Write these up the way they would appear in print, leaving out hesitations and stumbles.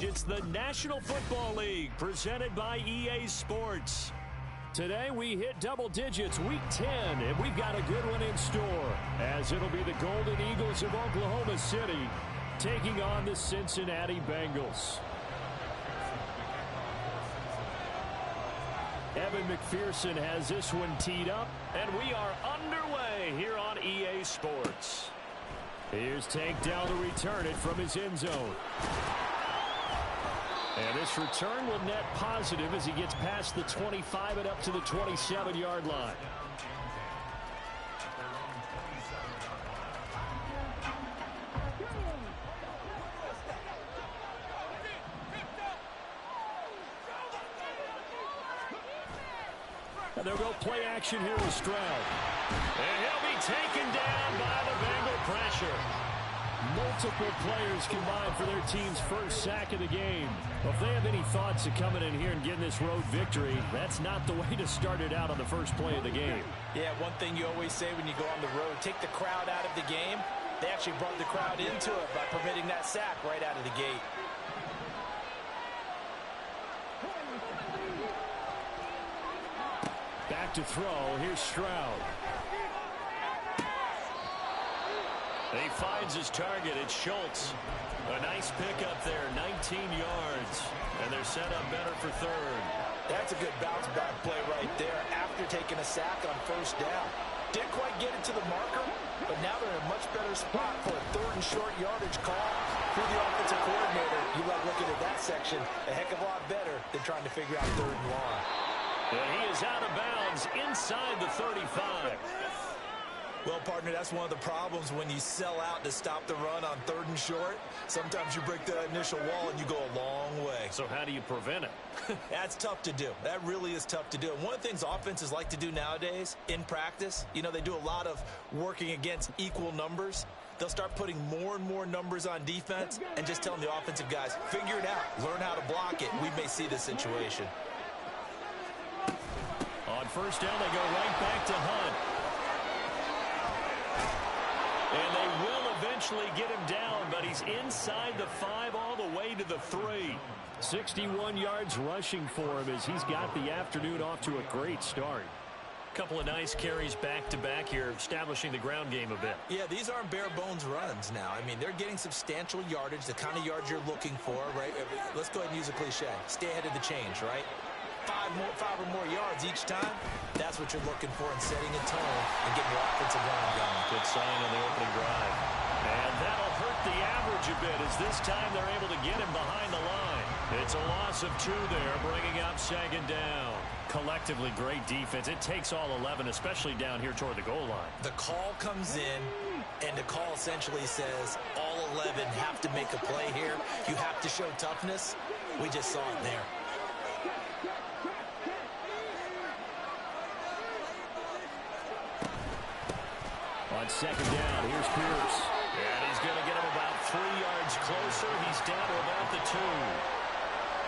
It's the National Football League presented by EA Sports. Today we hit double digits week 10, and we've got a good one in store, as it'll be the Golden Eagles of Oklahoma City taking on the Cincinnati Bengals. Evan McPherson has this one teed up, and we are underway here on EA Sports. Here's Tank Dell to return it from his end zone. And this return will net positive as he gets past the 25 and up to the 27-yard line. And they'll go play action here with Stroud. And he'll be taken down by the Bengal pressure. Multiple players combined for their team's first sack of the game. Well, if they have any thoughts of coming in here and getting this road victory, that's not the way to start it out on the first play of the game. Yeah, one thing you always say when you go on the road, take the crowd out of the game. They actually brought the crowd into it by permitting that sack right out of the gate. Back to throw. Here's Stroud. He finds his target. It's Schultz. A nice pickup there, 19 yards. And they're set up better for third. That's a good bounce back play right there after taking a sack on first down. Didn't quite get it to the marker, but now they're in a much better spot for a third and short yardage call through the offensive coordinator. You like looking at that section a heck of a lot better than trying to figure out third and long. And he is out of bounds inside the 35. Well, partner, that's one of the problems when you sell out to stop the run on third and short. Sometimes you break that initial wall and you go a long way. So how do you prevent it? That's tough to do. That really is tough to do. And one of the things offenses like to do nowadays in practice, you know, they do a lot of working against equal numbers. They'll start putting more and more numbers on defense and just telling the offensive guys, figure it out, learn how to block it. We may see this situation. On first down, they go right back to Hunt. And they will eventually get him down, but he's inside the 5 all the way to the 3. 61 yards rushing for him as he's got the afternoon off to a great start. Couple of nice carries back-to-back here, establishing the ground game a bit. Yeah, these aren't bare-bones runs now. I mean, they're getting substantial yardage, the kind of yards you're looking for, right? Let's go ahead and use a cliche. Stay ahead of the change, right? 5 or more yards each time, that's what you're looking for in setting a tone and getting your offensive line going. Good sign on the opening drive. And that'll hurt the average a bit as this time they're able to get him behind the line. It's a loss of 2 there, bringing up second down. Collectively, great defense. It takes all 11, especially down here toward the goal line. The call comes in, and the call essentially says all 11 have to make a play here. You have to show toughness. We just saw it there. On second down, here's Pierce. And he's going to get him about 3 yards closer. He's down to about the 2.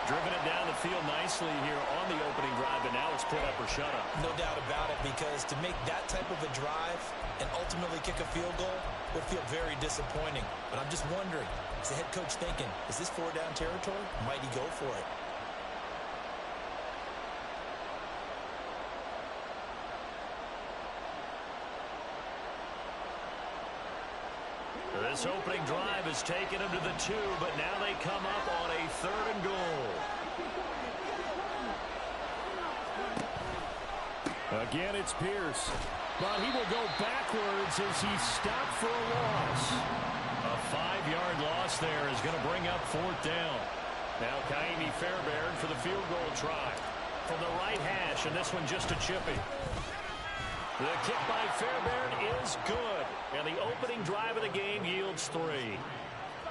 Driven it down the field nicely here on the opening drive, and now it's put up or shut up. No doubt about it, because to make that type of a drive and ultimately kick a field goal would feel very disappointing. But I'm just wondering, is the head coach thinking, is this 4-down territory? Might he go for it? This opening drive has taken them to the 2, but now they come up on a 3rd and goal. Again, it's Pierce. But he will go backwards as he's stopped for a loss. A 5-yard loss there is going to bring up 4th down. Now Kaimi Fairbairn for the field goal try. From the right hash, and this one just a chippy. The kick by Fairbairn is good, and the opening drive of the game yields 3.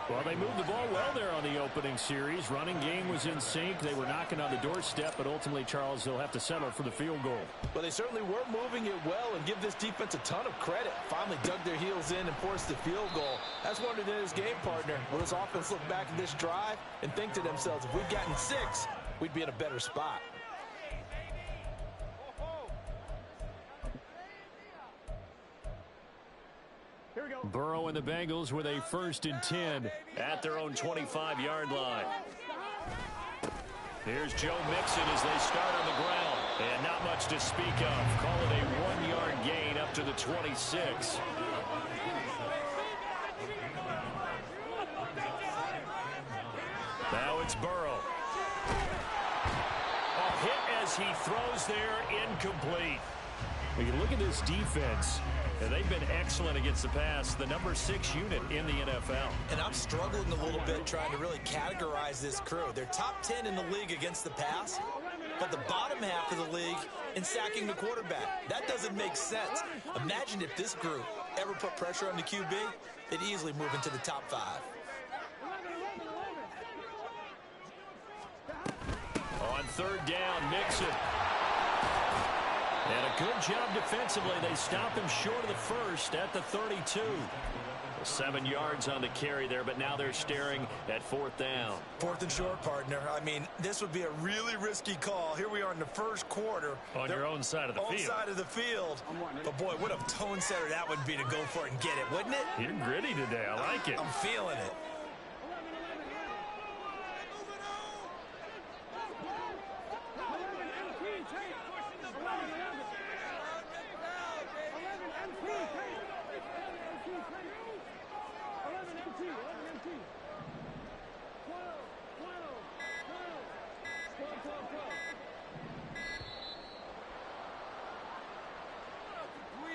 Well, they moved the ball well there on the opening series. Running game was in sync. They were knocking on the doorstep, but ultimately, Charles, they'll have to settle for the field goal. Well, they certainly were moving it well, and give this defense a ton of credit. Finally dug their heels in and forced the field goal. That's one of his game partner. Will this offense look back at this drive and think to themselves, if we'd gotten 6, we'd be in a better spot. Burrow and the Bengals with a 1st and 10 at their own 25-yard line. Here's Joe Mixon as they start on the ground. And not much to speak of. Call it a 1-yard gain up to the 26. Now it's Burrow. A hit as he throws there, incomplete. When you look at this defense, and they've been excellent against the pass, the number 6 unit in the NFL. And I'm struggling a little bit trying to really categorize this crew. They're top 10 in the league against the pass, but the bottom half of the league in sacking the quarterback. That doesn't make sense. Imagine if this group ever put pressure on the QB, they'd easily move into the top 5. On third down, Mixon. And a good job defensively. They stopped him short of the first at the 32. 7 yards on the carry there, but now they're staring at 4th down. 4th and short, partner. I mean, this would be a really risky call. Here we are in the first quarter. On your own side of the field. Own side of the field. But, boy, what a tone setter that would be to go for it and get it, wouldn't it? You're gritty today. I like it. I'm feeling it.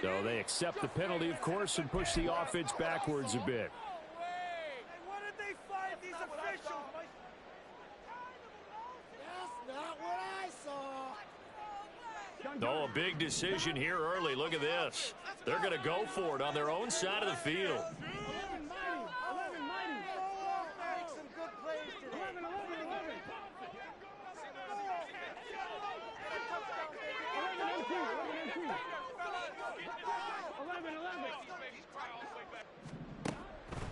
So they accept the penalty, of course, and push the offense backwards a bit. What did they find these officials? That's not what I saw. Oh, a big decision here early. Look at this. They're going to go for it on their own side of the field.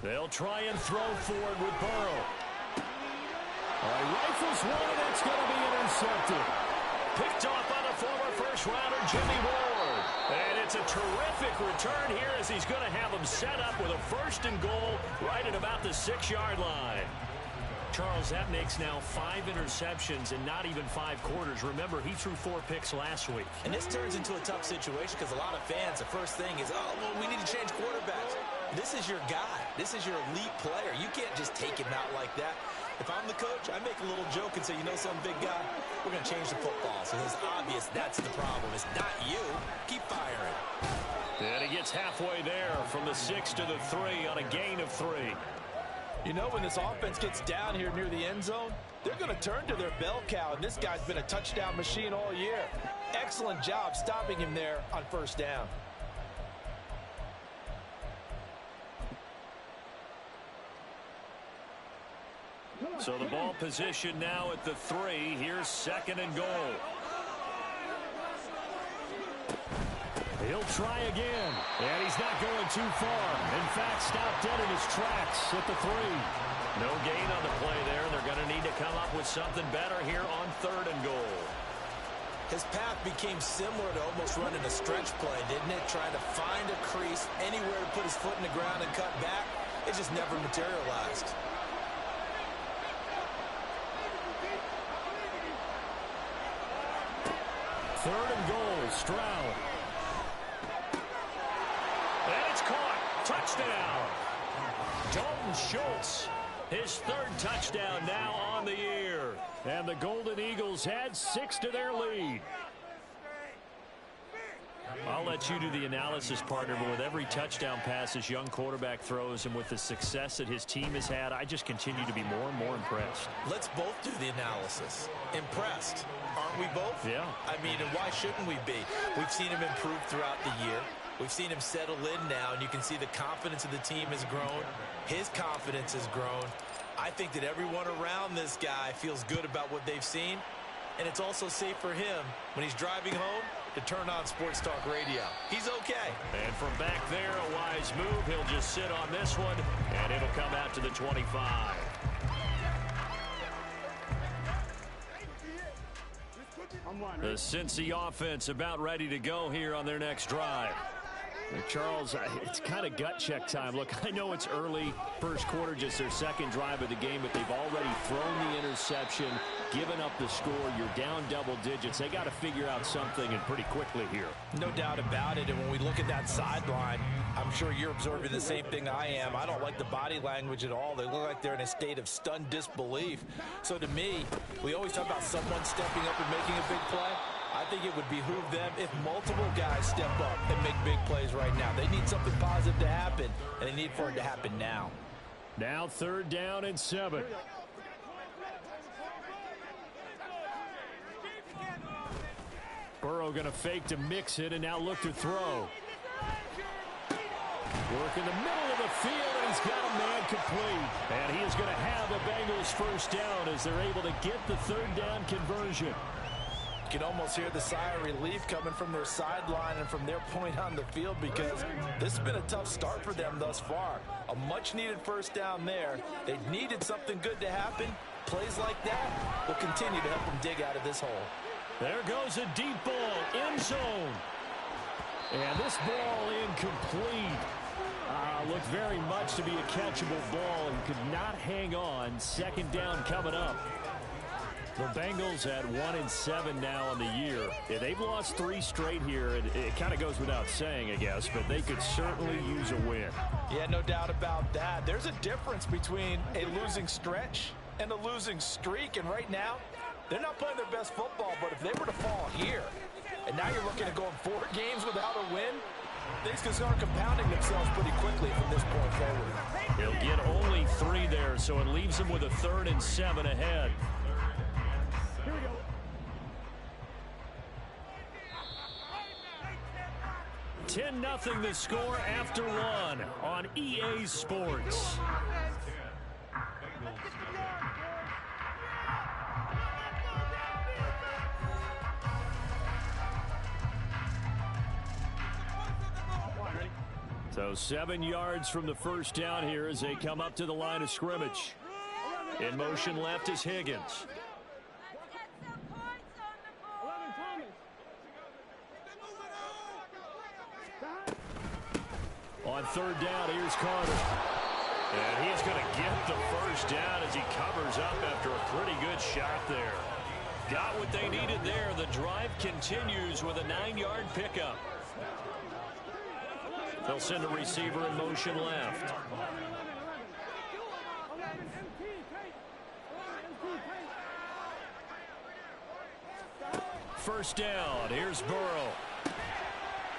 They'll try and throw forward with Burrow. Rifles one, and it's going to be intercepted. Picked off by the former first-rounder Jimmy Ward. And it's a terrific return here as he's going to have them set up with a 1st and goal right at about the 6-yard line. Charles, that makes now 5 interceptions in not even 5 quarters. Remember, he threw 4 picks last week. And this turns into a tough situation because a lot of fans, the first thing is, oh, well, we need to change quarterbacks. This is your guy. This is your elite player. You can't just take him out like that. If I'm the coach, I make a little joke and say, you know something, big guy? We're going to change the football. So it's obvious that's the problem. It's not you. Keep firing. And he gets halfway there from the 6 to the 3 on a gain of 3. You know, when this offense gets down here near the end zone, they're going to turn to their bell cow, and this guy's been a touchdown machine all year. Excellent job stopping him there on 1st down. So the ball position now at the 3. Here's 2nd and goal. He'll try again, and he's not going too far. In fact, stopped dead in his tracks at the 3. No gain on the play there. They're going to need to come up with something better here on 3rd and goal. His path became similar to almost running a stretch play, didn't it? Trying to find a crease, anywhere to put his foot in the ground and cut back. It just never materialized. Third and goal, Stroud. And it's caught. Touchdown. Dalton Schultz, his 3rd touchdown now on the year. And the Golden Eagles had 6 to their lead. I'll let you do the analysis, partner, but with every touchdown pass this young quarterback throws and with the success that his team has had, I just continue to be more and more impressed. Let's both do the analysis. Impressed. Aren't we both? Yeah. I mean, and why shouldn't we be? We've seen him improve throughout the year. We've seen him settle in now, and you can see the confidence of the team has grown. His confidence has grown. I think that everyone around this guy feels good about what they've seen, and it's also safe for him when he's driving home to turn on Sports Talk Radio. He's okay. And from back there, a wise move. He'll just sit on this one, and it'll come out to the 25. The Cincy offense about ready to go here on their next drive. Charles, it's kind of gut check time. Look, I know it's early, first quarter, just their second drive of the game, but they've already thrown the interception, given up the score. You're down double digits. They got to figure out something, and pretty quickly here. No doubt about it. And when we look at that sideline, I'm sure you're observing the same thing I am. I don't like the body language at all. They look like they're in a state of stunned disbelief. So to me, we always talk about someone stepping up and making a big play. I think it would behoove them if multiple guys step up and make big plays right now. They need something positive to happen, and they need for it to happen now. Now 3rd down and 7. Burrow going to fake to mix it, and now look to throw. Work in the middle of the field, and he's got a man complete. And he is going to have a Bengals first down as they're able to get the 3rd down conversion. You can almost hear the sigh of relief coming from their sideline and from their point on the field, because this has been a tough start for them thus far. A much-needed first down there. They needed something good to happen. Plays like that will continue to help them dig out of this hole. There goes a deep ball, end zone. And this ball incomplete. Looked very much to be a catchable ball and could not hang on. 2nd down coming up. The Bengals at 1-7 now on the year. Yeah, they've lost 3 straight here. It kind of goes without saying, I guess, but they could certainly use a win. Yeah, no doubt about that. There's a difference between a losing stretch and a losing streak, and right now, they're not playing their best football, but if they were to fall here, and now you're looking at going 4 games without a win, things can start compounding themselves pretty quickly from this point forward. He'll get only 3 there, so it leaves him with a 3rd and 7 ahead. 10-0 the score after 1 on EA Sports. So 7 yards from the first down here as they come up to the line of scrimmage. In motion left is Higgins. On 3rd down, here's Carter. And he's going to get the first down as he covers up after a pretty good shot there. Got what they needed there. The drive continues with a 9-yard pickup. They'll send a receiver in motion left. First down, here's Burrow.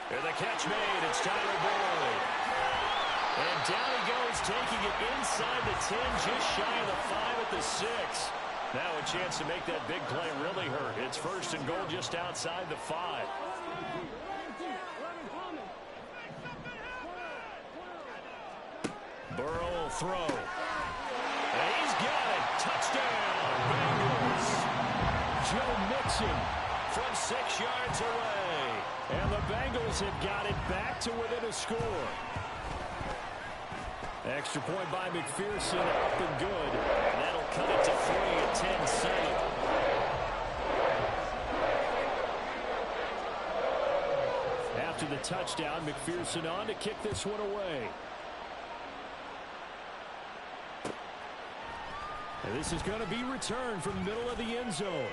And the catch made, it's Tyler Boyd. And down he goes, taking it inside the 10, just shy of the 5 at the 6. Now a chance to make that big play really hurt. It's 1st and goal just outside the 5. Burrow will throw. And he's got it. Touchdown, Bengals. Joe Mixon from 6 yards away. And the Bengals have got it back to within a score. Extra point by McPherson, up and good. And that'll cut it to 3 at 10-7. After the touchdown, McPherson on to kick this one away. And this is going to be returned from the middle of the end zone.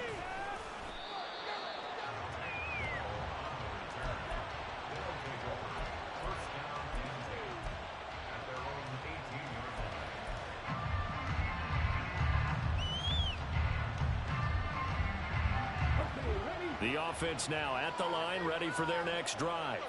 The offense now at the line, ready for their next drive.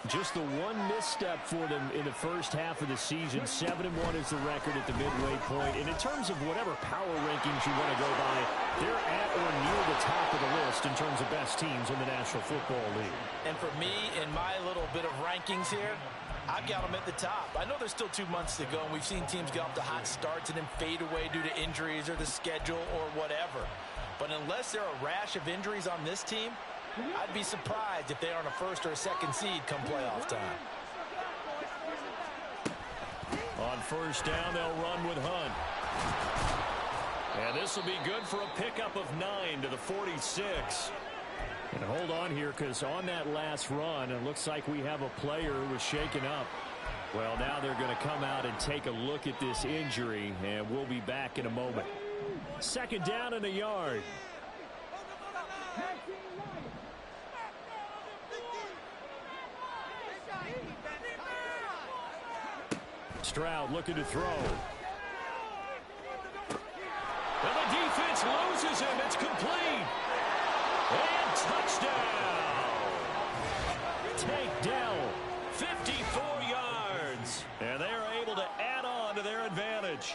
Just the one misstep for them in the first half of the season. 7-1 is the record at the midway point. And in terms of whatever power rankings you want to go by, they're at or near the top of the list in terms of best teams in the National Football League. And for me, in my little bit of rankings here, I've got them at the top. I know there's still 2 months to go, and we've seen teams get off to hot starts and then fade away due to injuries or the schedule or whatever. But unless there are a rash of injuries on this team, I'd be surprised if they aren't a 1st or a 2nd seed come playoff time. On 1st down, they'll run with Hunt. And this will be good for a pickup of 9 to the 46. And hold on here, because on that last run, it looks like we have a player who was shaken up. Well, now they're going to come out and take a look at this injury, and we'll be back in a moment. Second down and a yard. Stroud looking to throw. And the defense loses him. It's complete. And touchdown. Tank Dell, 54 yards. And they are able to add on to their advantage.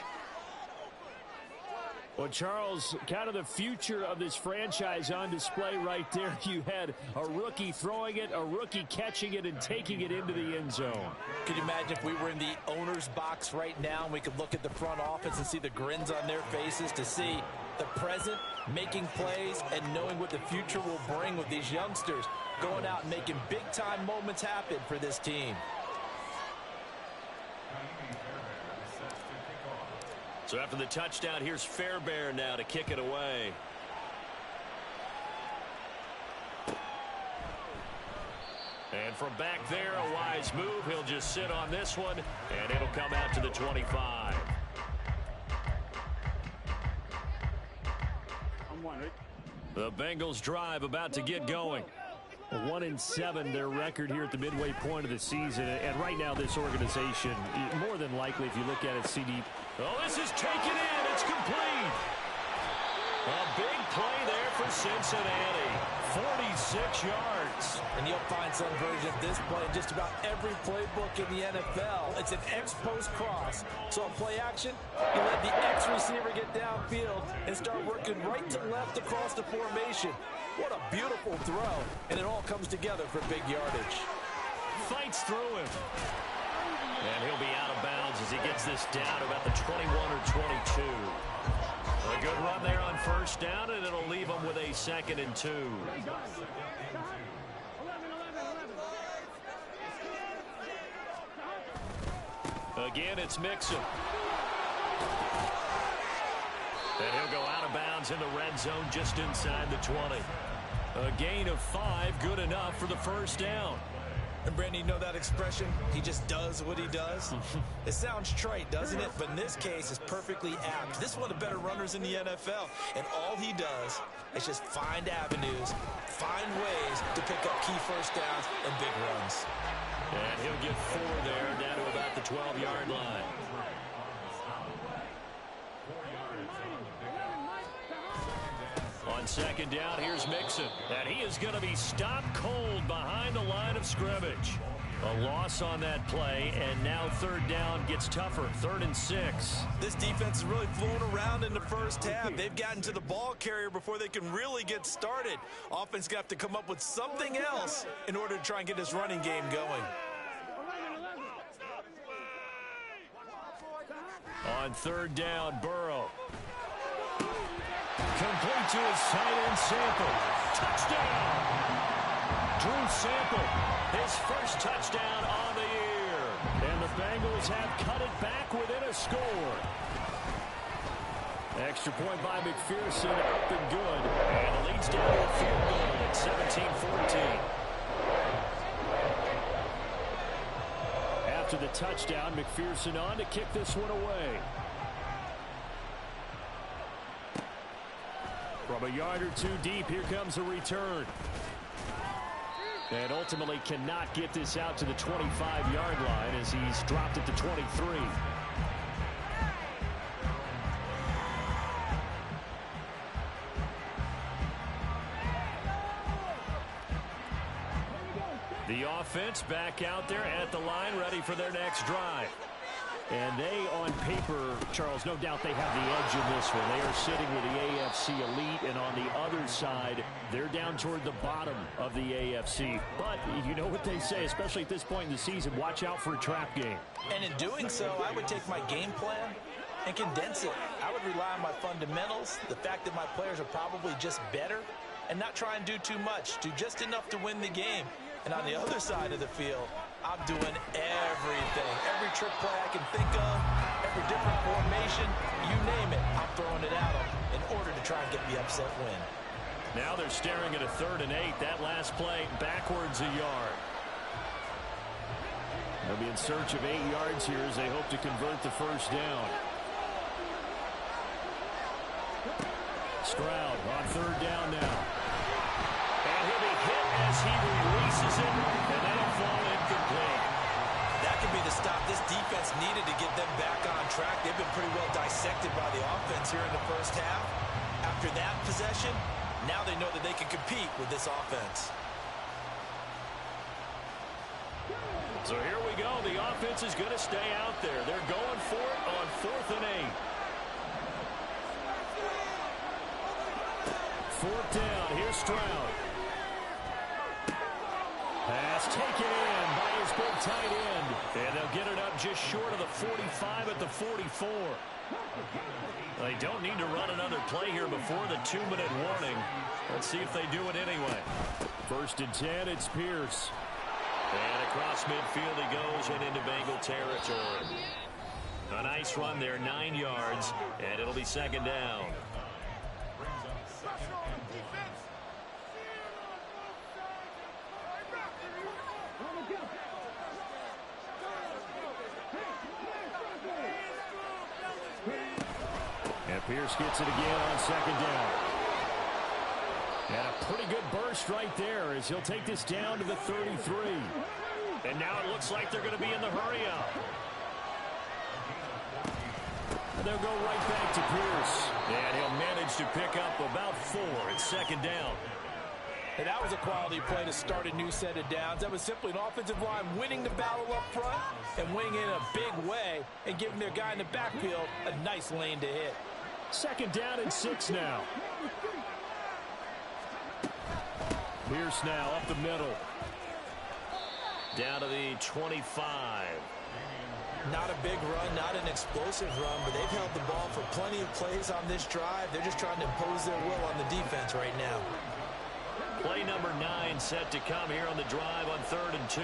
Well, Charles, kind of the future of this franchise on display right there. You had a rookie throwing it, a rookie catching it, and taking it into the end zone. Could you imagine if we were in the owner's box right now and we could look at the front office and see the grins on their faces, to see the present making plays and knowing what the future will bring with these youngsters going out and making big-time moments happen for this team. So after the touchdown, here's Fairbairn now to kick it away. And from back there, a wise move. He'll just sit on this one, and it'll come out to the 25. The Bengals drive about to get going. 1-7 their record here at the midway point of the season, and right now this organization, more than likely, if you look at it, CD. Oh, this is taken in. It's complete. A big play there for Cincinnati. 46 yards. And you'll find some version of this play in just about every playbook in the NFL. It's an X-post cross. So on play action, you let the X receiver get downfield and start working right to left across the formation. What a beautiful throw. And it all comes together for big yardage. Fights through him. And he'll be out of bounds as he gets this down to about the 21 or 22. A good run there on first down, and it'll leave him with a 2nd and 2. Again, it's Mixon. And he'll go out of bounds in the red zone just inside the 20. A gain of 5, good enough for the first down. And Brandon, you know that expression? He just does what he does. It sounds trite, doesn't it? But in this case, it's perfectly apt. This is one of the better runners in the NFL. And all he does is just find avenues, find ways to pick up key first downs and big runs. And he'll get 4 there, down to about the 12-yard line. On second down, here's Mixon. And he is going to be stopped cold behind the line of scrimmage. A loss on that play, and now third down gets tougher. 3rd and 6. This defense is really flown around in the first half. They've gotten to the ball carrier before they can really get started. Offense got to come up with something else in order to try and get this running game going. On third down, Burrow. Complete to his tight end, Sample. Touchdown! Drew Sample, his first touchdown on the year. And the Bengals have cut it back within a score. Extra point by McPherson, up and good. And the lead's down to a field goal at 17-14. After the touchdown, McPherson on to kick this one away. From a yard or two deep, here comes a return. And ultimately cannot get this out to the 25-yard line as he's dropped it to 23. The offense back out there at the line, ready for their next drive. And they, on paper, Charles, no doubt they have the edge in this one. They are sitting with the AFC elite, and on the other side, they're down toward the bottom of the AFC. But you know what they say, especially at this point in the season, watch out for a trap game. And in doing so, I would take my game plan and condense it. I would rely on my fundamentals, the fact that my players are probably just better, and not try and do too much, do just enough to win the game. And on the other side of the field, I'm doing everything. Every trick play I can think of, every different formation, you name it, I'm throwing it at them in order to try and get the upset win. Now they're staring at a 3rd and 8. That last play backwards a yard. They'll be in search of 8 yards here as they hope to convert the first down. Stroud on 3rd down now. And he'll be hit as he releases it, and that'll fall incomplete. That could be the stop this defense needed to get them back on track. They've been pretty well dissected by the offense here in the first half. After that possession, now they know that they can compete with this offense. So here we go. The offense is going to stay out there. They're going for it on 4th and 8. 4th down. Here's Stroud. Pass taken in by his big tight end. And they'll get it up just short of the 45 at the 44. They don't need to run another play here before the 2-minute warning. Let's see if they do it anyway. 1st and 10, it's Pierce. And across midfield he goes and into Bengal territory. A nice run there, 9 yards, and it'll be 2nd down. And Pierce gets it again on 2nd down. And a pretty good burst right there as he'll take this down to the 33. And now it looks like they're going to be in the hurry-up. They'll go right back to Pierce. And he'll manage to pick up about 4 at 2nd down. And that was a quality play to start a new set of downs. That was simply an offensive line winning the battle up front and winning it in a big way and giving their guy in the backfield a nice lane to hit. 2nd down and 6 now. Pierce now up the middle. Down to the 25. Not a big run, not an explosive run, but they've held the ball for plenty of plays on this drive. They're just trying to impose their will on the defense right now. Play number 9 set to come here on the drive on 3rd and 2.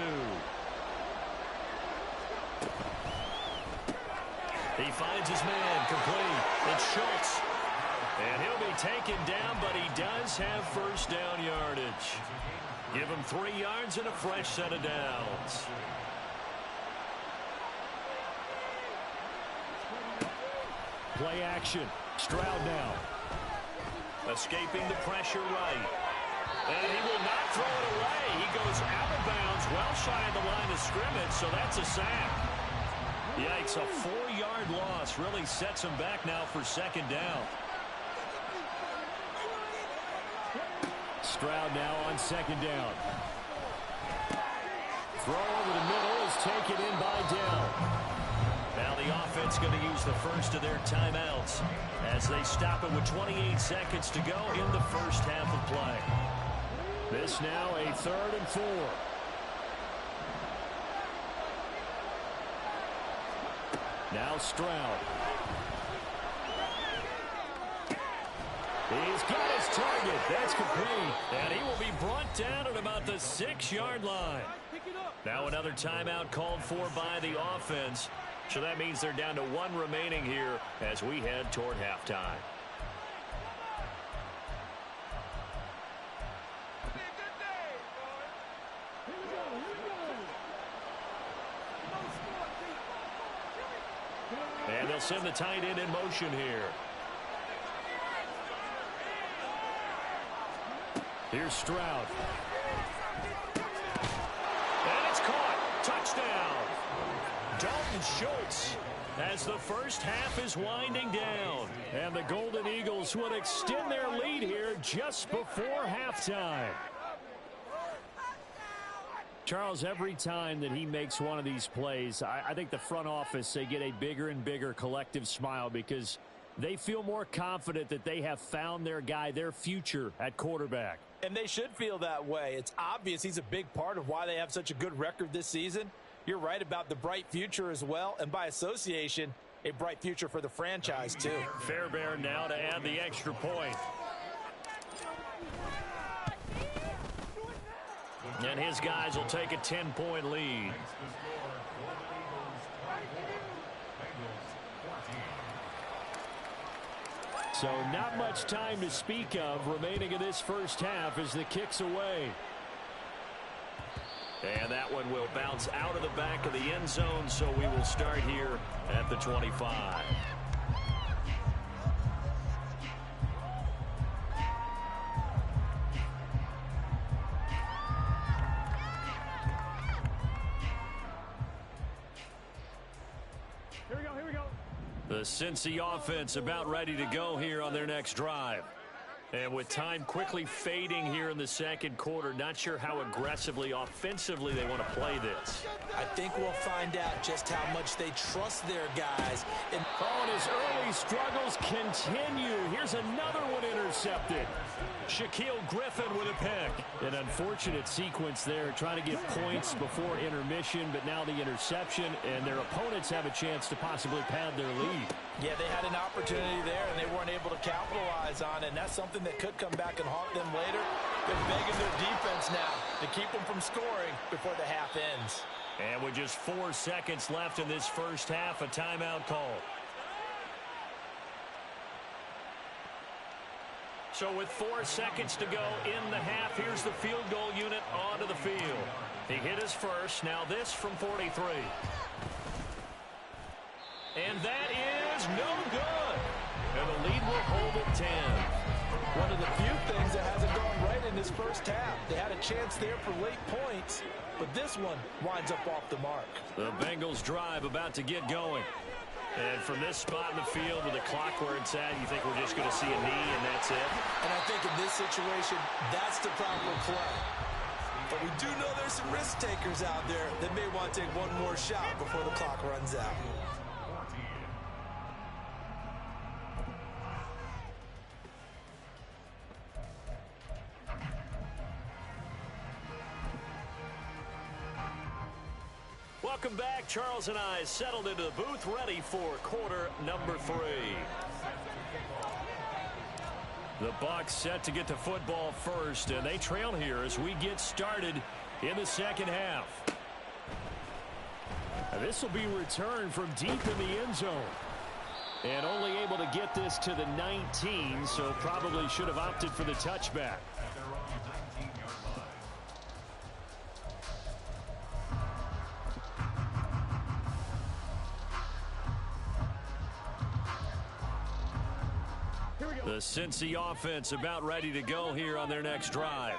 He finds his man complete. It's Schultz. And he'll be taken down, but he does have 1st down yardage. Give him 3 yards and a fresh set of downs. Play action. Stroud now. Escaping the pressure right. And he will not throw it away. He goes out of bounds, well shy of the line of scrimmage, so that's a sack. Yikes, a 4-yard loss really sets him back now for 2nd down. Stroud now on 2nd down. Throw over the middle is taken in by Dell. Now the offense going to use the first of their timeouts as they stop it with 28 seconds to go in the first half of play. This now a 3rd and 4. Now Stroud. He's got his target. That's complete. And he will be brought down at about the 6-yard line. Now another timeout called for by the offense. So that means they're down to 1 remaining here as we head toward halftime. And they'll send the tight end in motion here. Here's Stroud. And it's caught. Touchdown. Dalton Schultz as the first half is winding down. And the Golden Eagles would extend their lead here just before halftime. Charles, every time that he makes one of these plays, I think the front office, they get a bigger and bigger collective smile because they feel more confident that they have found their guy, their future at quarterback. And they should feel that way. It's obvious he's a big part of why they have such a good record this season. You're right about the bright future as well, and by association, a bright future for the franchise too. Fairbairn now to add the extra point. And his guys will take a 10-point lead. So not much time to speak of remaining in this first half as the kick's away. And that one will bounce out of the back of the end zone, so we will start here at the 25. Here we go. The Cincy offense about ready to go here on their next drive. And with time quickly fading here in the second quarter, not sure how aggressively, offensively they want to play this. I think we'll find out just how much they trust their guys. And his early struggles continue. Here's another one intercepted. Shaquill Griffin with a pick. An unfortunate sequence there, trying to get points before intermission, but now the interception, and their opponents have a chance to possibly pad their lead. Yeah, they had an opportunity there, and they weren't able to capitalize on it, and that's something that could come back and haunt them later. They're begging their defense now to keep them from scoring before the half ends. And with just 4 seconds left in this first half, a timeout call. So with 4 seconds to go in the half, here's the field goal unit onto the field. He hit his first. Now this from 43. And that is no good. And the lead will hold at 10. One of the few things that hasn't gone right in this first half. They had a chance there for late points, but this one winds up off the mark. The Bengals drive about to get going. And from this spot in the field with the clock where it's at, you think we're just going to see a knee and that's it? And I think in this situation, that's the proper play. But we do know there's some risk takers out there that may want to take one more shot before the clock runs out. Welcome back. Charles and I settled into the booth, ready for quarter number 3. The Bucs set to get the football first, and they trail here as we get started in the second half. This will be returned from deep in the end zone. And only able to get this to the 19, so probably should have opted for the touchback. The Cincy offense about ready to go here on their next drive.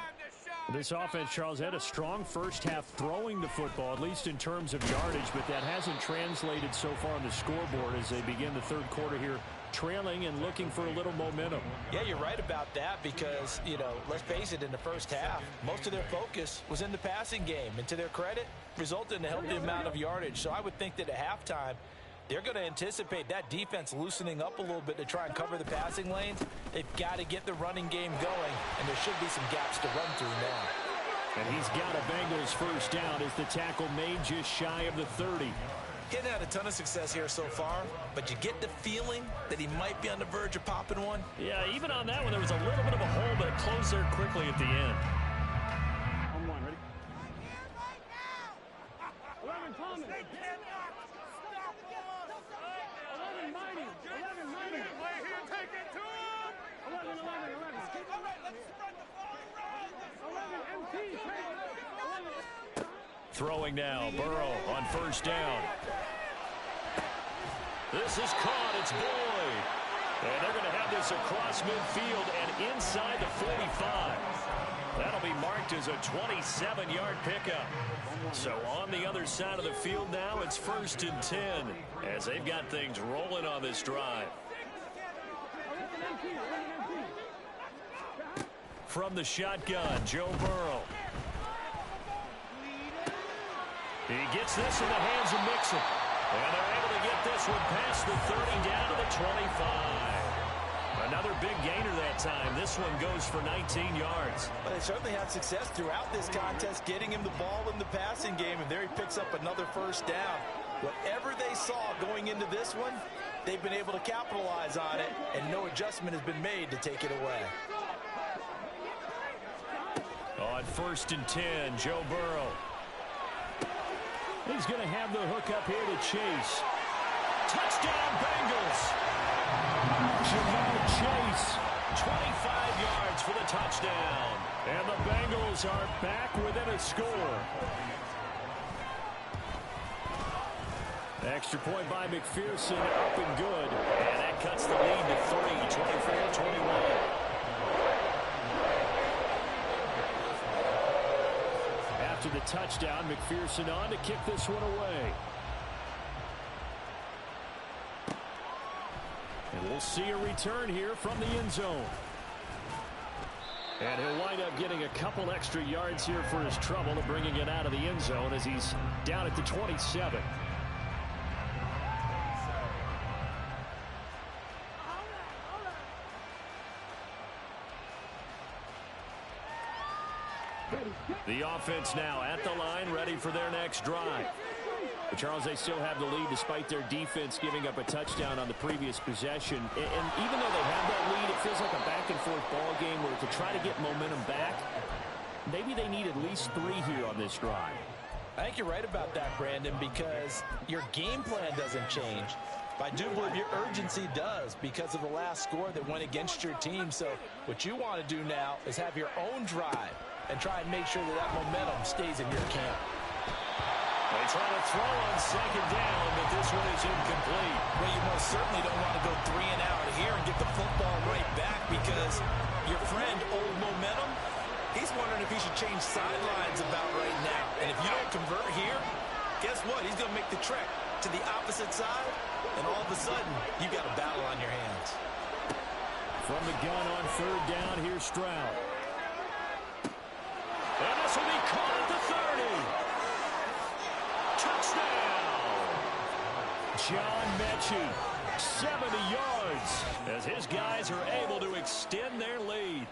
This offense, Charles, had a strong first half throwing the football, at least in terms of yardage, but that hasn't translated so far on the scoreboard as they begin the third quarter here, trailing and looking for a little momentum. Yeah, you're right about that because, let's face it, in the first half, most of their focus was in the passing game. And to their credit, resulted in a healthy amount of yardage. So I would think that at halftime, they're going to anticipate that defense loosening up a little bit to try and cover the passing lanes. They've got to get the running game going, and there should be some gaps to run through now. And he's got a Bengals first down as the tackle made just shy of the 30. He hasn't had a ton of success here so far, but you get the feeling that he might be on the verge of popping one. Yeah, even on that one, there was a little bit of a hole, but it closed there quickly at the end. On one, ready? 11 Thomas. 11 Mighty. 11 Mighty. Right here, take it to him. 11. All right, let's spread the ball around. 11 MT. 11. Throwing now, Burrow on first down. This is caught. It's Boyd. And they're going to have this across midfield and inside the 45. That'll be marked as a 27-yard pickup. So on the other side of the field now, it's 1st and 10 as they've got things rolling on this drive. From the shotgun, Joe Burrow. He gets this in the hands of Mixon. And they're able to get this one past the 30 down to the 25. Another big gainer that time. This one goes for 19 yards. Well, they certainly had success throughout this contest, getting him the ball in the passing game, and there he picks up another first down. Whatever they saw going into this one, they've been able to capitalize on it, and no adjustment has been made to take it away. On 1st and 10, Joe Burrow. He's going to have the hook up here to Chase. Touchdown, Bengals! Jamar Chase. 25 yards for the touchdown. And the Bengals are back within a score. Extra point by McPherson, up and good. And that cuts the lead to 3, 24-21. After the touchdown, McPherson on to kick this one away. And we'll see a return here from the end zone. And he'll wind up getting a couple extra yards here for his trouble and bringing it out of the end zone as he's down at the 27. The offense now at the line, ready for their next drive. But Charles, they still have the lead despite their defense giving up a touchdown on the previous possession. And even though they have that lead, it feels like a back-and-forth ball game where to try to get momentum back, maybe they need at least 3 here on this drive. I think you're right about that, Brandon, because your game plan doesn't change. But I do believe your urgency does because of the last score that went against your team. So what you want to do now is have your own drive and try and make sure that that momentum stays in your camp. They try to throw on second down, but this one is incomplete. Well, you most certainly don't want to go 3 and out here and get the football right back because your friend, Old Momentum, he's wondering if he should change sidelines about right now. And if you don't convert here, guess what? He's going to make the trek to the opposite side, and all of a sudden, you got a battle on your hands. From the gun on third down, here's Stroud. And this will be caught at the 30. Touchdown! John Mechie, 70 yards, as his guys are able to extend their lead.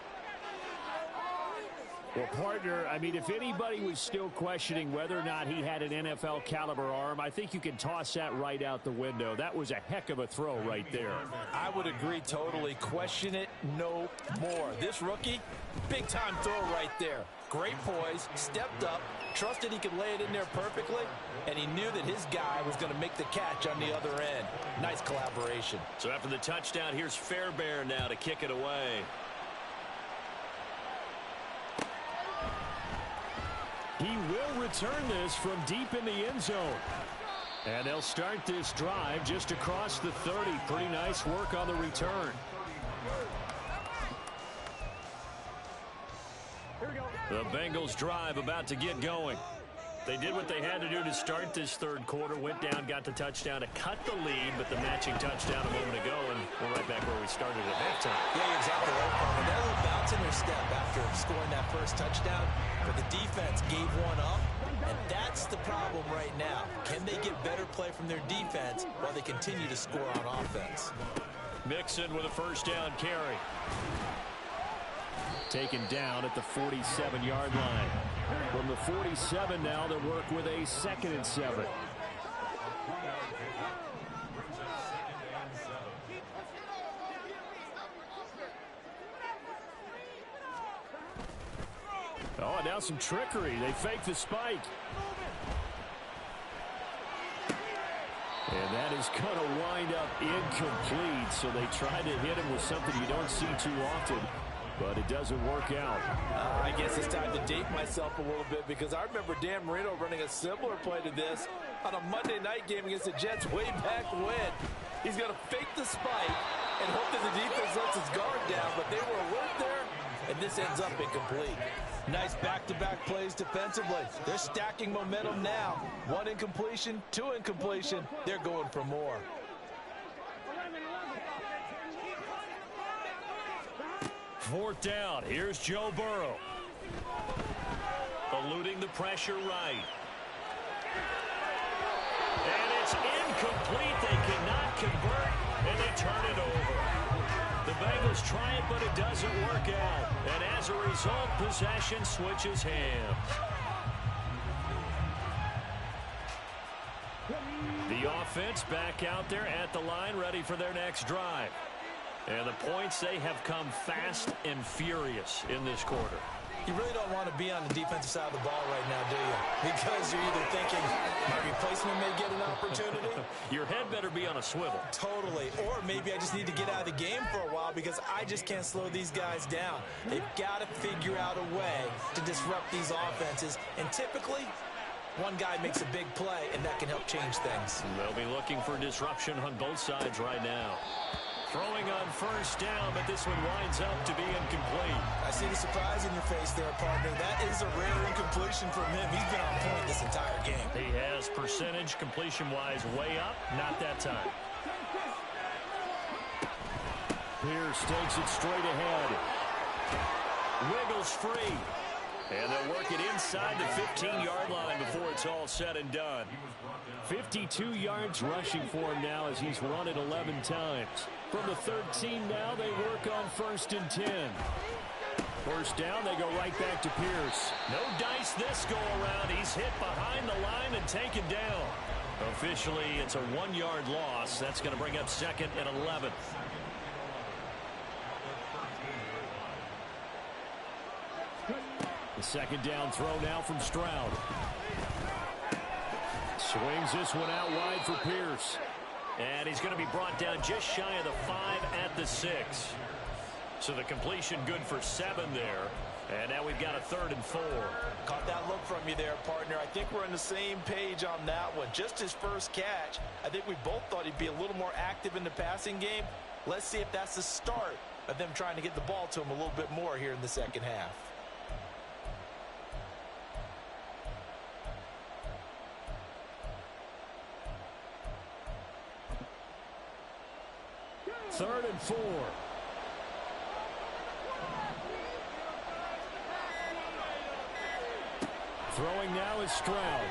Well, partner, I mean, if anybody was still questioning whether or not he had an NFL caliber arm, I think you can toss that right out the window. That was a heck of a throw right there. I would agree totally. Question it no more. This rookie, big time throw right there. Great poise, stepped up, trusted he could lay it in there perfectly, and he knew that his guy was going to make the catch on the other end. Nice collaboration. So after the touchdown, here's Fairbairn now to kick it away. He will return this from deep in the end zone. And they'll start this drive just across the 30. Pretty nice work on the return. The Bengals drive about to get going. They did what they had to do to start this third quarter. Went down, got the touchdown to cut the lead, but the matching touchdown a moment ago, and we're right back where we started at halftime. Yeah, you're exactly right, Carmen. That little bounce in their step after scoring that first touchdown, but the defense gave one up, and that's the problem right now. Can they get better play from their defense while they continue to score on offense? Mixon with a first down carry. Taken down at the 47-yard line. From the 47 now, they'll work with a 2nd and 7. Oh, now some trickery. They fake the spike. And that is going to wind up incomplete. So they tried to hit him with something you don't see too often, but it doesn't work out. I guess it's time to date myself a little bit because I remember Dan Marino running a similar play to this on a Monday night game against the Jets way back when. He's going to fake the spike and hope that the defense lets his guard down, but they were alert there, and this ends up incomplete. Nice back-to-back plays defensively. They're stacking momentum now. 1 incompletion, 2 incompletion. They're going for more. Fourth down. Here's Joe Burrow. Eluding the pressure right. And it's incomplete. They cannot convert, and they turn it over. The Bengals try it, but it doesn't work out. And as a result, possession switches hands. The offense back out there at the line, ready for their next drive. And the points, they have come fast and furious in this quarter. You really don't want to be on the defensive side of the ball right now, do you? Because you're either thinking my replacement may get an opportunity. Your head better be on a swivel. Totally. Or maybe I just need to get out of the game for a while because I just can't slow these guys down. They've got to figure out a way to disrupt these offenses. And typically, one guy makes a big play, and that can help change things. They'll be looking for disruption on both sides right now. Throwing on first down, but this one winds up to be incomplete. I see the surprise in your face there, partner. That is a rare incompletion from him. He's been on point this entire game. He has percentage completion-wise way up. Not that time. Pierce takes it straight ahead. Wiggles free. And they'll work it inside the 15-yard line before it's all said and done. 52 yards rushing for him now as he's run it 11 times. From the 13 now, they work on 1st and 10. First down, they go right back to Pierce. No dice this go-around. He's hit behind the line and taken down. Officially, it's a 1-yard loss. That's going to bring up 2nd and 11. The second down throw now from Stroud. Swings this one out wide for Pierce. And he's going to be brought down just shy of the 5 at the 6. So the completion good for 7 there. And now we've got a 3rd and 4. Caught that look from you there, partner. I think we're on the same page on that one. Just his first catch, I think we both thought he'd be a little more active in the passing game. Let's see if that's the start of them trying to get the ball to him a little bit more here in the second half. Third and 4. Throwing now is Stroud.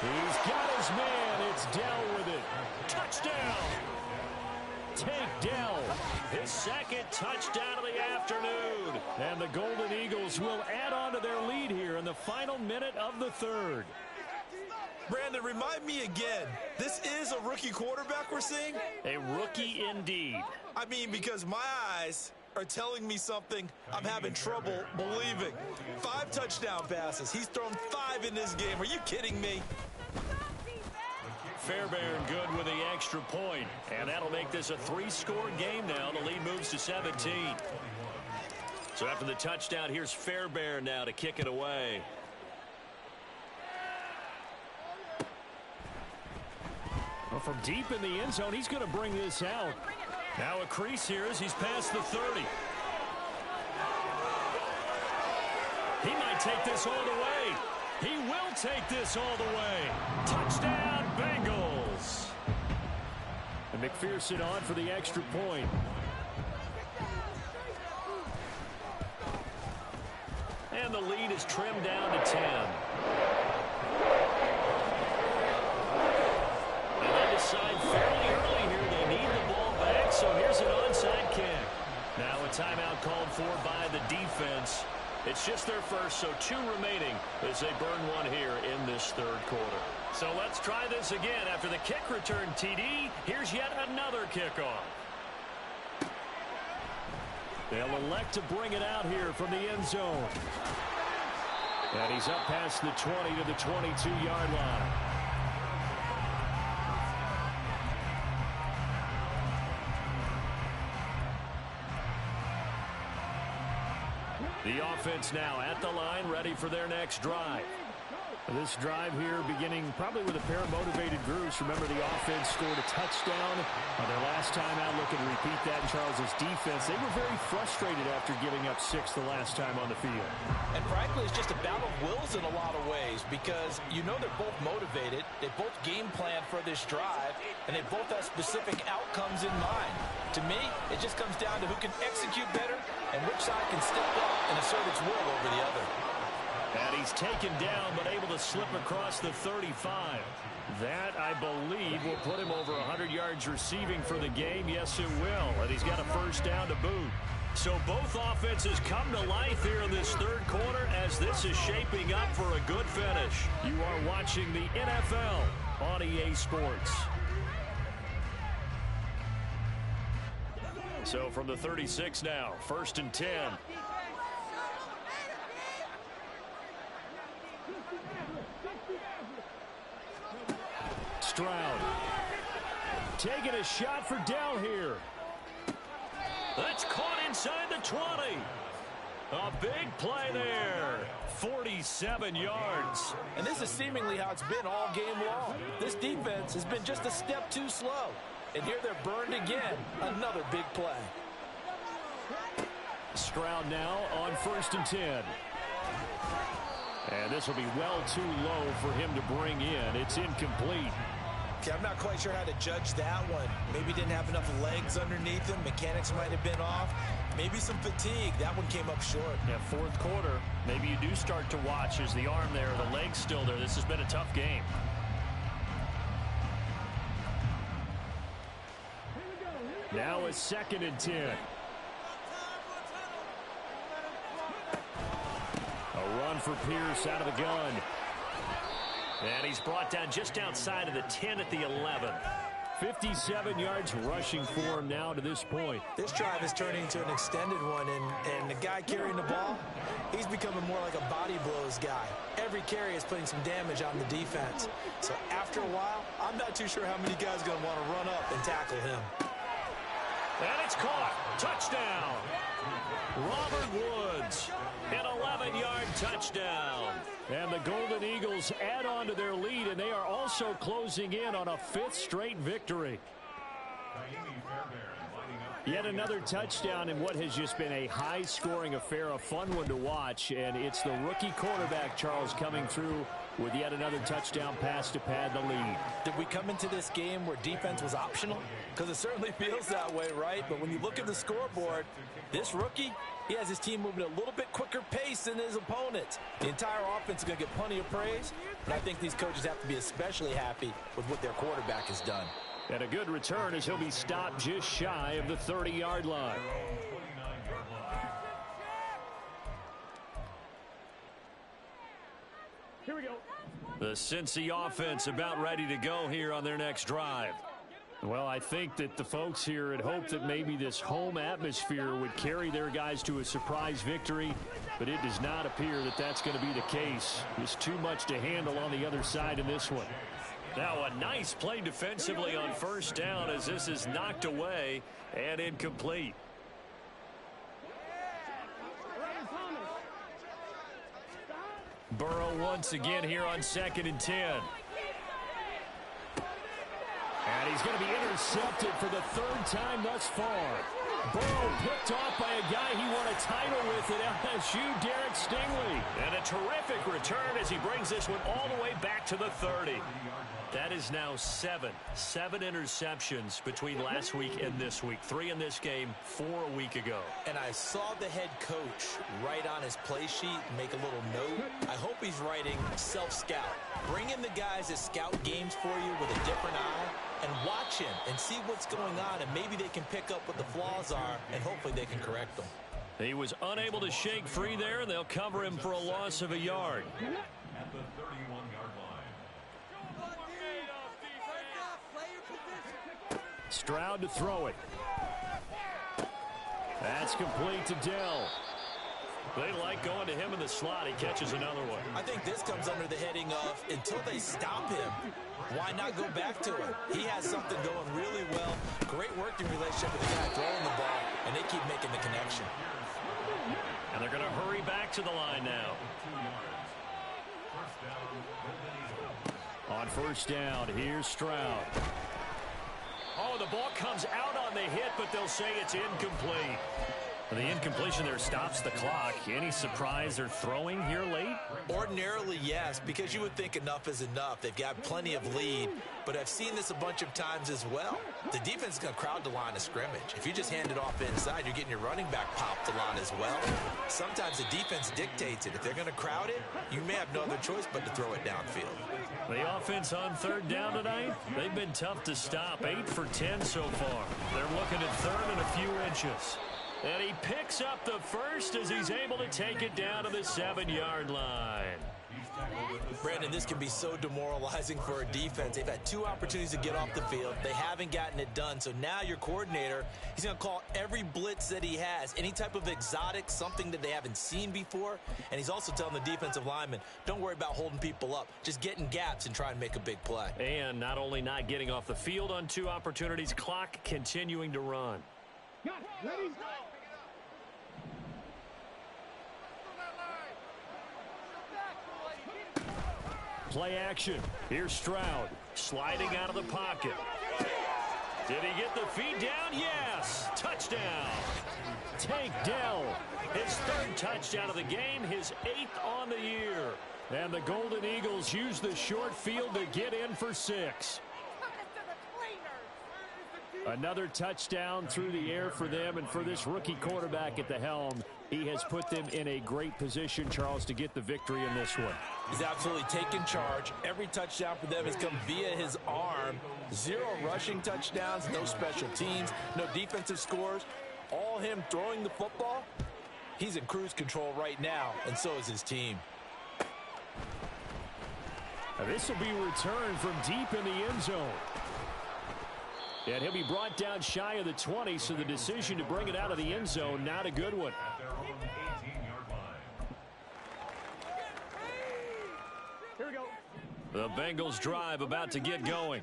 He's got his man. It's down with it. Touchdown. Takedown. His 2nd touchdown of the afternoon. And the Golden Eagles will add on to their lead here in the final minute of the 3rd. Brandon, remind me again, this is a rookie quarterback we're seeing? A rookie indeed. I mean, because my eyes are telling me something I'm having trouble believing. 5 touchdown passes. He's thrown 5 in this game. Are you kidding me? Fairbairn good with the extra point. And that'll make this a 3-score game now. The lead moves to 17. So after the touchdown, here's Fairbairn now to kick it away. Well, from deep in the end zone, he's going to bring this out. Now a crease here as he's past the 30. He might take this all the way. He will take this all the way. Touchdown, Bengals. And McPherson on for the extra point. And the lead is trimmed down to 10. Decide fairly early here they need the ball back, so here's an onside kick. Now a timeout called for by the defense. It's just their first, so 2 remaining as they burn one here in this 3rd quarter. So let's try this again. After the kick return TD, here's yet another kickoff. They'll elect to bring it out here from the end zone. And he's up past the 20 to the 22-yard line. The offense now at the line, ready for their next drive. This drive here beginning probably with a pair of motivated groups. Remember, the offense scored a touchdown on their last time out. Looking to repeat that in Charles's defense. They were very frustrated after giving up 6 the last time on the field. And frankly, it's just a battle of wills in a lot of ways because you know they're both motivated. They both game plan for this drive, and they both have specific outcomes in mind. To me, it just comes down to who can execute better and which side can step up and assert its will over the other. And he's taken down, but able to slip across the 35. That, I believe, will put him over 100 yards receiving for the game. Yes, it will. And he's got a first down to boot. So both offenses come to life here in this 3rd quarter as this is shaping up for a good finish. You are watching the NFL on EA Sports. So from the 36 now, 1st and 10. Stroud. Taking a shot for Dell here. That's caught inside the 20. A big play there. 47 yards. And this is seemingly how it's been all game long. This defense has been just a step too slow. And here they're burned again. Another big play. Stroud now on 1st and 10. And this will be well too low for him to bring in. It's incomplete. Okay, I'm not quite sure how to judge that one. Maybe didn't have enough legs underneath him. Mechanics might have been off. Maybe some fatigue. That one came up short. Yeah, 4th quarter. Maybe you do start to watch. Is the arm there, the leg's still there? This has been a tough game. Now a 2nd and 10. A run for Pierce out of the gun. And he's brought down just outside of the 10 at the 11. 57 yards rushing for him now to this point. This drive is turning into an extended one, and the guy carrying the ball, he's becoming more like a body blows guy. Every carry is putting some damage on the defense. So after a while, I'm not too sure how many guys are going to want to run up and tackle him. And it's caught. Touchdown. Robert Woods. An 11-yard touchdown. And the Golden Eagles add on to their lead, and they are also closing in on a 5th straight victory. Yet another touchdown in what has just been a high-scoring affair, a fun one to watch. And it's the rookie quarterback, Charles, coming through with yet another touchdown pass to pad the lead. Did we come into this game where defense was optional? Because it certainly feels that way, right? But when you look at the scoreboard, this rookie, he has his team moving at a little bit quicker pace than his opponents. The entire offense is going to get plenty of praise, but I think these coaches have to be especially happy with what their quarterback has done. And a good return as he'll be stopped just shy of the 30-yard line. Here we go. The Cincy offense about ready to go here on their next drive. Well, I think that the folks here had hoped that maybe this home atmosphere would carry their guys to a surprise victory, but it does not appear that that's going to be the case. There's too much to handle on the other side in this one. Now a nice play defensively on 1st down as this is knocked away and incomplete. Burrow once again here on 2nd and 10. And he's going to be intercepted for the 3rd time thus far. Burrow picked off by a guy he won a title with at LSU, Derek Stingley. And a terrific return as he brings this one all the way back to the 30. That is now 7 interceptions between last week and this week. 3 in this game, 4 a week ago. And I saw the head coach write on his play sheet, make a little note. I hope he's writing self-scout. Bring in the guys that scout games for you with a different eye and watch him and see what's going on, and maybe they can pick up what the flaws are, and hopefully they can correct them. He was unable to shake free there, and they'll cover him for a loss of a yard. At the 31-yard line. Stroud to throw it. That's complete to Dell. They like going to him in the slot. He catches another one. I think this comes under the heading of, until they stop him, why not go back to him? He has something going really well. Great working relationship with the guy throwing the ball, and they keep making the connection. And they're going to hurry back to the line now. On 1st down, here's Stroud. Oh, the ball comes out on the hit, but they'll say it's incomplete. The incompletion there stops the clock. Any surprise they're throwing here late? Ordinarily, yes, because you would think enough is enough. They've got plenty of lead, but I've seen this a bunch of times as well. The defense is going to crowd the line of scrimmage. If you just hand it off inside, you're getting your running back popped a lot as well. Sometimes the defense dictates it. If they're going to crowd it, you may have no other choice but to throw it downfield. The offense on 3rd down tonight, they've been tough to stop. 8 for 10 so far. They're looking at 3rd and a few inches. And he picks up the 1st as he's able to take it down to the 7-yard line. Brandon, this can be so demoralizing for a defense. They've had 2 opportunities to get off the field. They haven't gotten it done. So now your coordinator, he's going to call every blitz that he has, any type of exotic, something that they haven't seen before. And he's also telling the defensive linemen, don't worry about holding people up. Just get in gaps and try and make a big play. And not only not getting off the field on 2 opportunities, clock continuing to run. Ready? Play action. Here's Stroud sliding out of the pocket. Did he get the feet down? Yes. Touchdown. Tank Dell. His 3rd touchdown of the game, his 8th on the year. And the Golden Eagles use the short field to get in for 6. Another touchdown through the air for them, and for this rookie quarterback at the helm, he has put them in a great position, Charles, to get the victory in this one. He's absolutely taken charge. Every touchdown for them has come via his arm. 0 rushing touchdowns, no special teams, no defensive scores. All him throwing the football. He's in cruise control right now, and so is his team. This will be returned from deep in the end zone. And he'll be brought down shy of the 20, so the decision to bring it out of the end zone, not a good one. At their own 18-yard line. Here we go. The Bengals drive about to get going.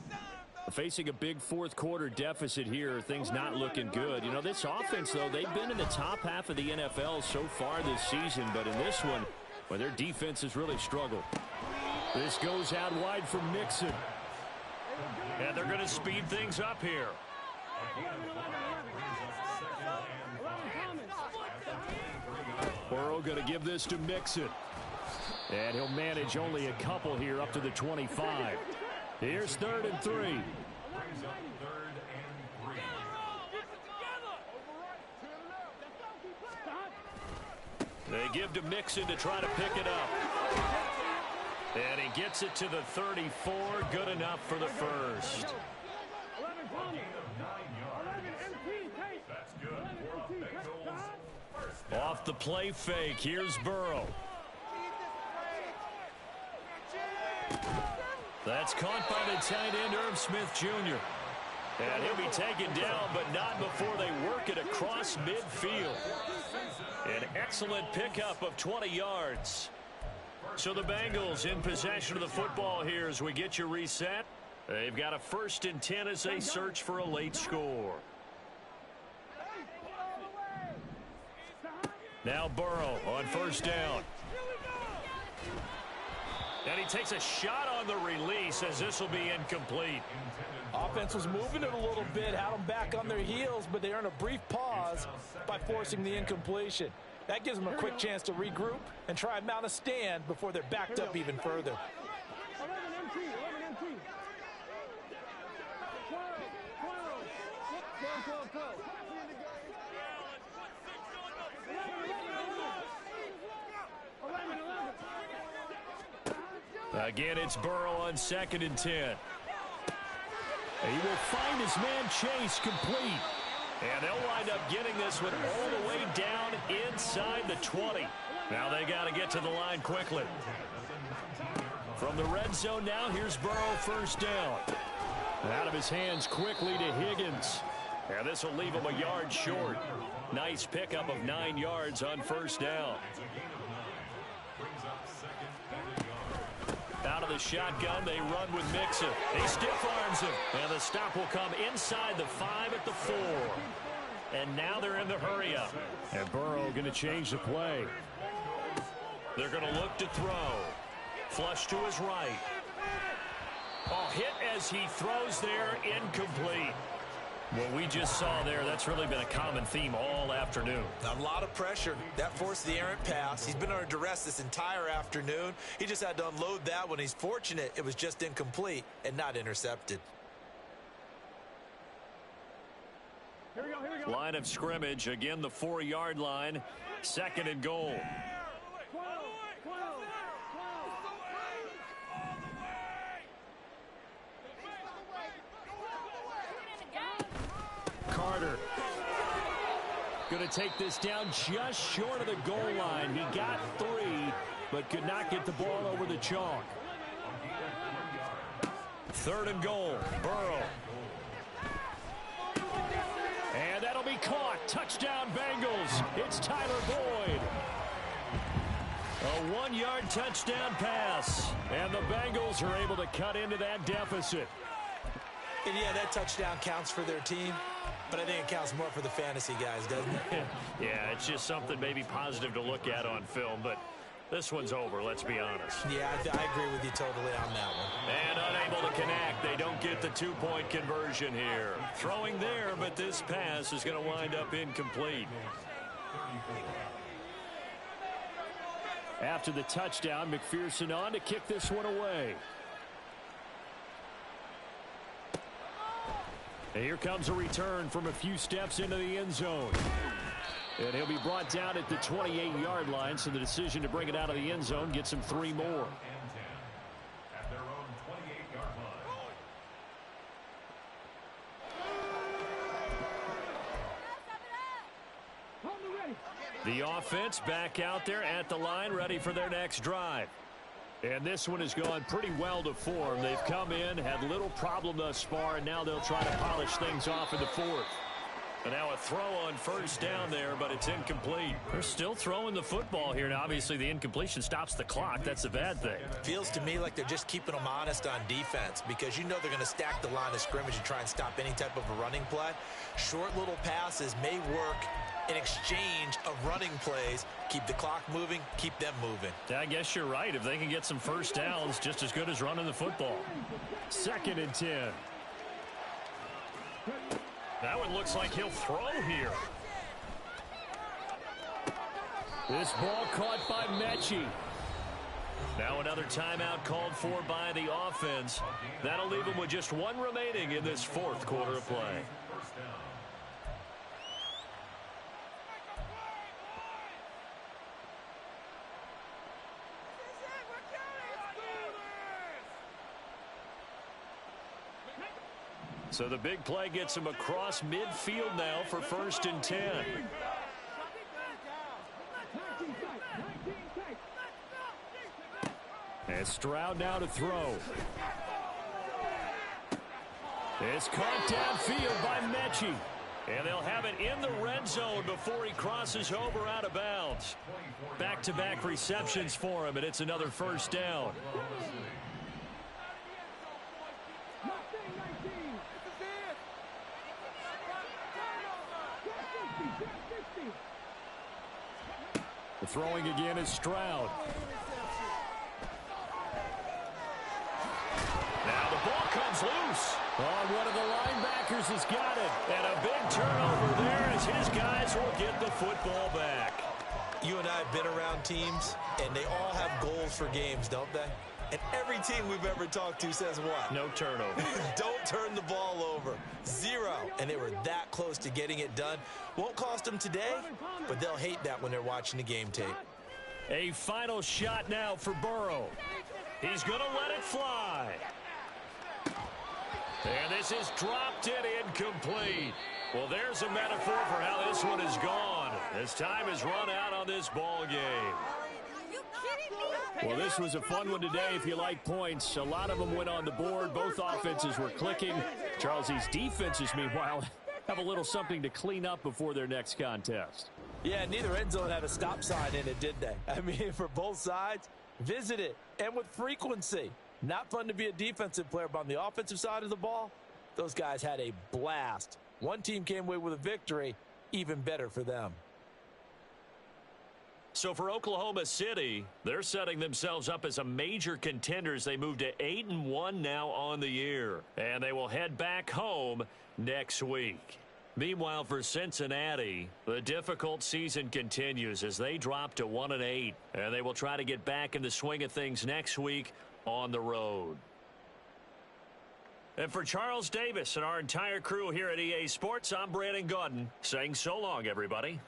Facing a big 4th quarter deficit here, things not looking good. You know, this offense, though, they've been in the top half of the NFL so far this season, but in this one, well, their defense has really struggled. This goes out wide from Mixon. And they're going to speed things up here. Burrow going to give this to Mixon. And he'll manage only a couple here up to the 25. Here's 3rd and 3. Brings up 3rd and 3. They give to Mixon to try to pick it up. And he gets it to the 34. Good enough for the first. 11 Tommy. 11 MP. That's good for a Bengals first. Off the play fake. Here's Burrow. That's caught by the tight end, Irv Smith Jr. And he'll be taken down, but not before they work it across midfield. An excellent pickup of 20 yards. So the Bengals in possession of the football here as we get you reset. They've got a 1st and 10 as they search for a late score. Now Burrow on 1st down. And he takes a shot on the release as this will be incomplete. Offense was moving it a little bit, had them back on their heels, but they earned a brief pause by forcing the incompletion. That gives them a quick chance to regroup and try and mount a stand before they're backed up even further. 11 MP. 11 MP. 12. Again, it's Burrow on 2nd and 10. He will find his man Chase complete. And they'll wind up getting this one all the way down inside the 20. Now they got to get to the line quickly. From the red zone now, here's Burrow 1st down. Out of his hands quickly to Higgins. And this will leave him a yard short. Nice pickup of 9 yards on 1st down. Out of the shotgun, they run with Mixon. He stiff arms him, and the stop will come inside the 5 at the 4. And now they're in the hurry up. And Burrow going to change the play. They're going to look to throw. Flush to his right. Oh, hit as he throws there, incomplete. What we just saw there, that's really been a common theme all afternoon. A lot of pressure. That forced the errant pass. He's been under duress this entire afternoon. He just had to unload that one. He's fortunate it was just incomplete and not intercepted. Here we go. Line of scrimmage, again the 4-yard line. 2nd and goal. 12. Carter going to take this down just short of the goal line. He got 3, but could not get the ball over the chalk. 3rd and goal. Burrow. And that'll be caught. Touchdown, Bengals. It's Tyler Boyd. A 1-yard touchdown pass. And the Bengals are able to cut into that deficit. And yeah, that touchdown counts for their team, but I think it counts more for the fantasy guys, doesn't it? Yeah, it's just something maybe positive to look at on film, but this one's over, let's be honest. Yeah, I agree with you totally on that one. And unable to connect. They don't get the 2-point conversion here. Throwing there, but this pass is going to wind up incomplete. After the touchdown, McPherson on to kick this one away. And here comes a return from a few steps into the end zone. And he'll be brought down at the 28-yard line, so the decision to bring it out of the end zone gets him 3 more. At their own 28-yard line. The offense back out there at the line, ready for their next drive. And this one has gone pretty well to form. They've come in, had little problem thus far, and now they'll try to polish things off in the 4th. And now a throw on 1st down there, but it's incomplete. They're still throwing the football here. Now, obviously, the incompletion stops the clock. That's a bad thing. Feels to me like they're just keeping them honest on defense because you know they're going to stack the line of scrimmage and try and stop any type of a running play. Short little passes may work in exchange of running plays. Keep the clock moving, keep them moving. I guess you're right. If they can get some 1st downs, just as good as running the football. 2nd and 10. That one looks like he'll throw here. This ball caught by Mechie. Now another timeout called for by the offense. That'll leave them with just 1 remaining in this 4th quarter of play. So the big play gets him across midfield now for 1st and 10. And Stroud now to throw. It's caught downfield by Mechie. And they'll have it in the red zone before he crosses over out of bounds. Back-to-back receptions for him, and it's another 1st down. The throwing again is Stroud. Now the ball comes loose. One of the linebackers has got it. And a big turnover there as his guys will get the football back. You and I have been around teams, and they all have goals for games, don't they? And every team we've ever talked to says what? No turnover. Don't turn the ball over. 0. And they were that close to getting it done. Won't cost them today, but they'll hate that when they're watching the game tape. A final shot now for Burrow. He's going to let it fly. And this is dropped in incomplete. Well, there's a metaphor for how this one is gone. As time has run out on this ball game. Well, this was a fun one today if you like points. A lot of them went on the board. Both offenses were clicking. Charles, these defenses, meanwhile, have a little something to clean up before their next contest. Yeah, neither end zone had a stop sign in it, did they? I mean, for both sides, visit it, and with frequency. Not fun to be a defensive player, but on the offensive side of the ball, those guys had a blast. One team came away with a victory, even better for them. So for Oklahoma City, they're setting themselves up as a major contender as they move to 8-1 now on the year. And they will head back home next week. Meanwhile, for Cincinnati, the difficult season continues as they drop to 1-8. And they will try to get back in the swing of things next week on the road. And for Charles Davis and our entire crew here at EA Sports, I'm Brandon Gaudin saying so long, everybody.